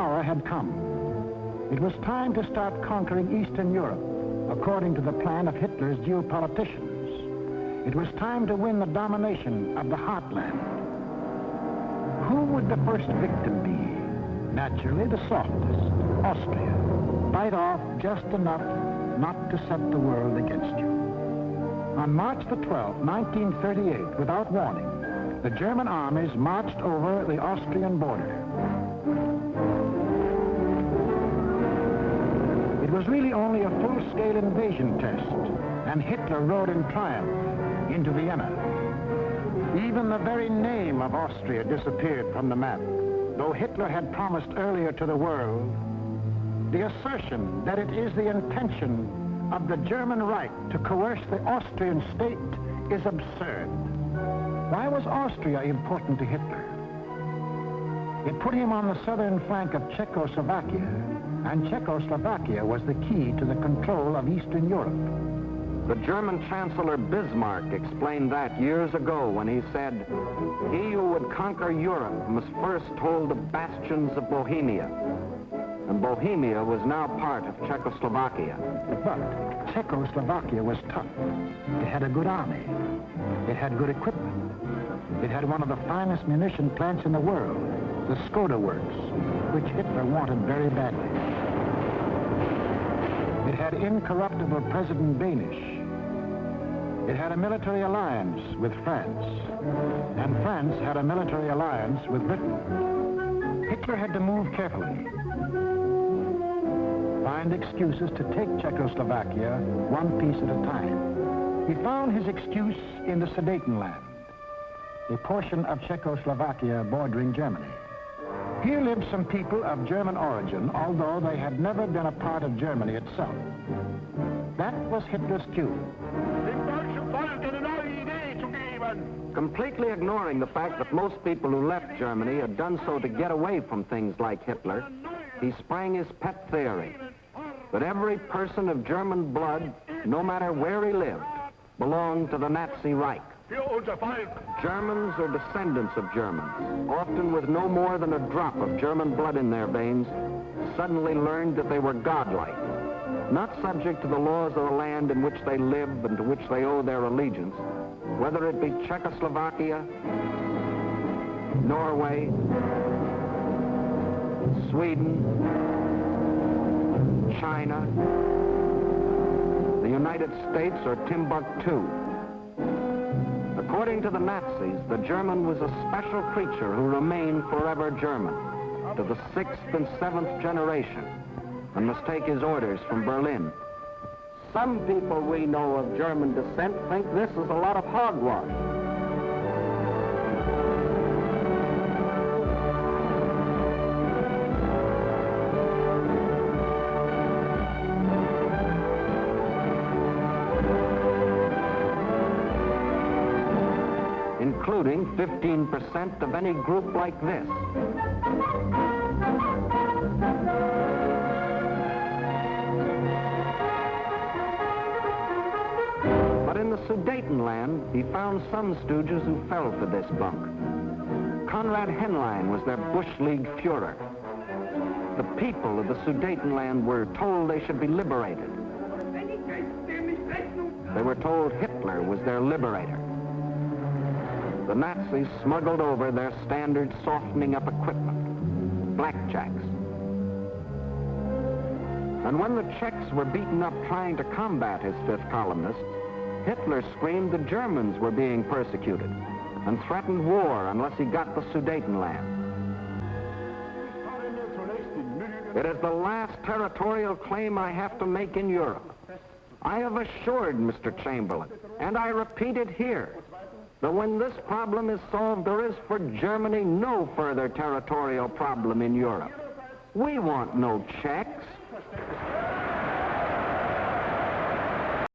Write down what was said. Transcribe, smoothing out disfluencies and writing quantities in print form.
hour had come. It was time to start conquering Eastern Europe, according to the plan of Hitler's geopoliticians. It was time to win the domination of the heartland. Who would the first victim be? Naturally, the softest, Austria. Bite off just enough not to set the world against you. On March the 12th, 1938, without warning, the German armies marched over the Austrian border. It was really only a full-scale invasion test, and Hitler rode in triumph into Vienna. Even the very name of Austria disappeared from the map, though Hitler had promised earlier to the world. The assertion that it is the intention of the German Reich to coerce the Austrian state is absurd. Why was Austria important to Hitler? It put him on the southern flank of Czechoslovakia, and Czechoslovakia was the key to the control of Eastern Europe. The German Chancellor Bismarck explained that years ago when he said, "He who would conquer Europe must first hold the bastions of Bohemia." And Bohemia was now part of Czechoslovakia. But Czechoslovakia was tough. It had a good army. It had good equipment. It had one of the finest munition plants in the world, the Skoda Works, which Hitler wanted very badly. It had incorruptible President Danish. It had a military alliance with France, and France had a military alliance with Britain. Hitler had to move carefully, find excuses to take Czechoslovakia one piece at a time. He found his excuse in the Sudetenland, a portion of Czechoslovakia bordering Germany. Here lived some people of German origin, although they had never been a part of Germany itself. That was Hitler's cue. Completely ignoring the fact that most people who left Germany had done so to get away from things like Hitler, he sprang his pet theory that every person of German blood, no matter where he lived, belonged to the Nazi Reich. Germans or descendants of Germans, often with no more than a drop of German blood in their veins, suddenly learned that they were godlike, not subject to the laws of the land in which they live and to which they owe their allegiance, whether it be Czechoslovakia, Norway, Sweden, China, the United States, or Timbuktu. According to the Nazis, the German was a special creature who remained forever German, to the 6th and 7th generation, and must take his orders from Berlin. Some people we know of German descent think this is a lot of hogwash. Including 15% of any group like this. But in the Sudetenland, he found some stooges who fell for this bunk. Konrad Henlein was their Bush League Führer. The people of the Sudetenland were told they should be liberated. They were told Hitler was their liberator. The Nazis smuggled over their standard softening up equipment, blackjacks. And when the Czechs were beaten up trying to combat his fifth columnists, Hitler screamed the Germans were being persecuted and threatened war unless he got the Sudetenland. It is the last territorial claim I have to make in Europe. I have assured Mr. Chamberlain, and I repeat it here, that when this problem is solved, there is for Germany no further territorial problem in Europe. We want no Czech.